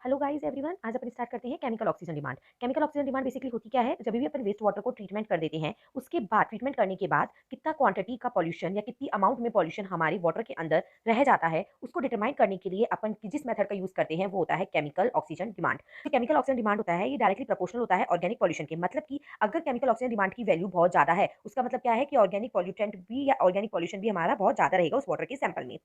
Hello guys everyone, आज अपन start करते हैं chemical oxygen demand. Chemical oxygen demand basically होती क्या है, जब भी अपन वेस्ट वाटर को ट्रीटमेंट कर देते हैं, उसके बाद ट्रीटमेंट करने के बाद कितना क्वांटिटी का पॉल्यूशन या कितनी अमाउंट में पॉल्यूशन हमारे वाटर के अंदर रह जाता है, उसको डिटरमाइन करने के लिए अपन जिस मेथड का यूज करते हैं वो होता है केमिकल ऑक्सीजन डिमांड। जो केमिकल ऑक्सीजन डिमांड होता है ये डायरेक्टली प्रोपोर्शनल होता है ऑर्गेनिक पॉल्यूशन के। मतलब कि अगर केमिकल ऑक्सीजन डिमांड की वैल्यू बहुत ज्यादा है, उसका मतलब क्या है कि ऑर्गेनिक पॉल्यूटेंट भी या ऑर्गेनिक पॉल्यूशन भी हमारा बहुत ज्यादा रहेगा उस वाटर के सैंपल में।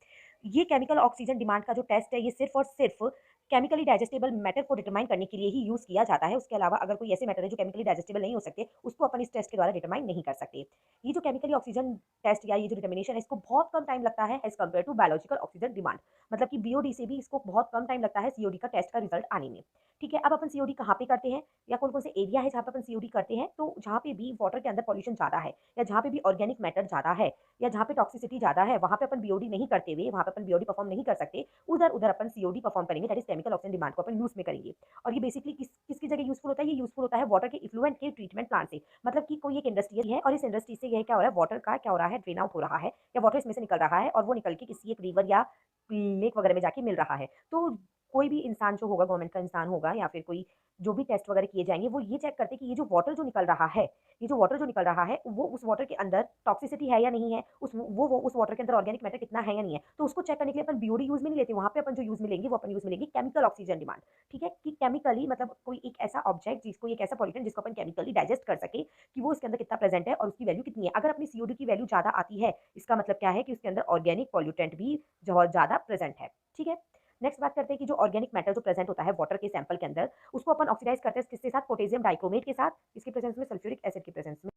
ये केमिकल ऑक्सीजन डिमांड का जो टेस्ट है ये सिर्फ और सिर्फ केमिकली डाइजेस्टेबल मैटर को डिटरमाइन करने के लिए ही यूज किया जाता है। उसके अलावा अगर कोई ऐसे मैटर है जो केमिकली डाइजेस्टेबल नहीं हो सकते, उसको अपन इस टेस्ट के द्वारा डिटरमाइन नहीं कर सकते। ये जो केमिकली ऑक्सीजन टेस्ट या ये जो डिटर्मिनेशन है, इसको बहुत कम टाइम लगता है as compared to biological oxygen demand. मतलब कि बीओडी से भी इसको बहुत कम टाइम लगता है सीओडी का टेस्ट का रिजल्ट आने में। ठीक है, अब अपन सीओडी कहाँ पे करते हैं या कौन कौन से एरिया है जहाँ पे अपन सीओडी करते हैं? तो जहाँ पे भी वाटर के अंदर पॉल्यूशन ज्यादा है या जहाँ पे भी ऑर्गेनिक मैटर ज्यादा है या जहाँ पे टॉक्सिसिटी ज्यादा है, वहाँ पे अपन बीओडी नहीं करते हुए, वहाँ पे अपन बीओडी परफॉर्म नहीं कर सकते, उधर उधर अपन सीओडी परफॉर्म करेंगे, that is chemical oxygen demand को अपन यूज में करेंगे। और ये बेसिकली किसकी जगह यूजफुल होता है? ये यूजफुल होता है वाटर के इफ्लुएंट के ट्रीटमेंट प्लांट से। मतलब कि कोई एक इंडस्ट्री है और इस इंडस्ट्री से यह क्या हो रहा है, वाटर का क्या हो रहा है, ड्रेन आउट हो रहा है या वाटर इसमें से निकल रहा है और वो निकल के किसी एक रिवर या लेक वगैरह में जाके मिल रहा है। तो कोई भी इंसान जो होगा, गवर्नमेंट का इंसान होगा या फिर कोई जो भी टेस्ट वगैरह किए जाएंगे, वो ये चेक करते हैं कि ये जो वाटर जो निकल रहा है, ये जो वाटर जो निकल रहा है वो उस वाटर के अंदर टॉक्सिसिटी है या नहीं है, वो उस वाटर के अंदर ऑर्गेनिक मैटर कितना है या नहीं है। तो उसको चेक करने के लिए अपन बीओडी यूज में नहीं लेते, वहां पे अपन जो यूज में लेंगे वो अपन यूज में लेंगे केमिकल ऑक्सीजन डिमांड। ठीक है, कि केमिकली मतलब कोई एक ऐसा ऑब्जेक्ट जिसको एक ऐसा पॉल्यूटेंट जिसको अपन केमिकली डाइजेस्ट कर सके कि वो इसके अंदर कितना प्रेजेंट है और उसकी वैल्यू कितनी है। अगर अपनी सीओडी की वैल्यू ज्यादा आती है, इसका मतलब क्या है कि उसके अंदर ऑर्गेनिक पॉल्यूटेंट भी बहुत ज्यादा प्रेजेंट है। ठीक है, नेक्स्ट बात करते हैं कि जो ऑर्गेनिक मैटर जो प्रेजेंट होता है वाटर के सैंपल के अंदर, उसको अपन ऑक्सीडाइज करते हैं किसके साथ? पोटेशियम डाइक्रोमेट के साथ, इसके प्रेजेंस में सल्फ्यूरिक एसिड की प्रेजेंस में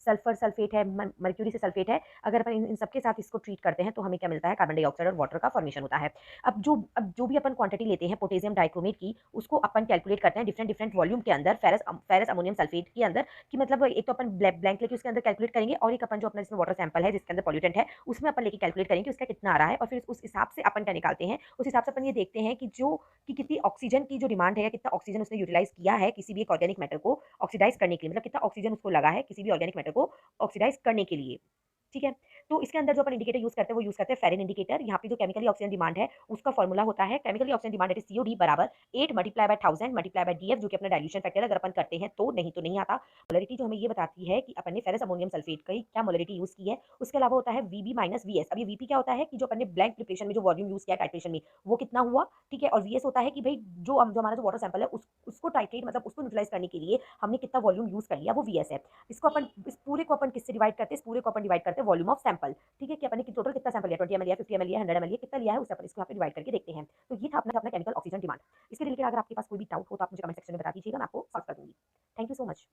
सल्फर सल्फेट है, मर्क्यूरी से सल्फेट है। अगर अपन इन सबके साथ इसको ट्रीट करते हैं तो हमें क्या मिलता है? कार्बन डाइऑक्साइड और वाटर का फॉर्मेशन होता है। अब जो भी अपन क्वांटिटी लेते हैं पोटेशियम डाइक्रोमेट की, उसको अपन कैलकुलेट करते हैं डिफरेंट डिफरेंट वॉल्यूम के अंदर, फेरस अमोनियम सल्फेट के अंदर। कि मतलब एक तो अपन ब्लैंक लेके उसके अंदर कैलकुलेट करेंगे और एक अपन जो अपना इसमें वाटर सैंपल है जिसके अंदर पॉल्यूटेंट है उसमें अपन लेके कैलकुलेट करेंगे उसका कितना आ रहा है और फिर उस हिसाब से अपन क्या निकालते हैं, उस हिसाब से अपन ये देखते हैं कि कितनी ऑक्सीजन की जो डिमांड है या कितना ऑक्सीजन उसने यूटिलाइज किया है किसी भी एक ऑर्गेनिक मैटर को ऑक्सीडाइज करने के लिए, मतलब कितना ऑक्सीजन उसको लगा है किसी भी ऑर्गेनिक मैटर को ऑक्सीडाइज करने के लिए। ठीक है, तो इसके अंदर जो अपन इंडिकेटर यूज करते हैं वो यूज करते हैं फेरिन इंडिकेटर। यहाँ पे जो केमिकली ऑक्सीजन डिमांड है उसका फॉर्मूला होता है chemically oxygen demand it is COD बराबर 8 multiply by 1000 multiply by DF, जो कि अपना डाइल्यूशन फैक्टर अगर अपन करते हैं तो नहीं तो नहीं आता। मोलरिटी जो हमें ये बताती है कि अपन ने फेरस अमोनियम सल्फेट की क्या मोलरिटी यूज की है। उसके अलावा होता है वीबी माइनस वीएस। अब ये वीपी क्या होता है कि जो अपन ने ब्लैंक प्रिपरेशन में जो वॉल्यूम यूज किया टाइट्रेशन में वो कितना हुआ। ठीक है, और वीएस होता है कि भाई जो हमारा जो वाटर सैंपल है उसको टाइट्रेट मतलब उसको न्यूट्रलाइज करने के लिए हमने कितना वॉल्यूम यूज कर लिया, वो वीएस है। इसको अपन इस पूरे को अपन किससे डिवाइड करते हैं? इस पूरे को अपन डिवाइड करते हैं वॉल्यूम ऑफ सैंपल। ठीक है, कि अपन ने टोटल कितना सैंपल लिया, 20 ml लिया, 50 ml लिया, 100 ml लिया, कितना लिया है उससे अपन इसको यहाँ पे डिवाइड करके देखते हैं। तो ये था अपना केमिकल ऑक्सीजन डिमांड। इसके रिलेटेड अगर आपके पास कोई भी डाउट हो तो आप मुझे कमेंट सेक्शन में बता दीजिएगा, मैं आपको सॉल्व कर दूंगी। Thank you so much.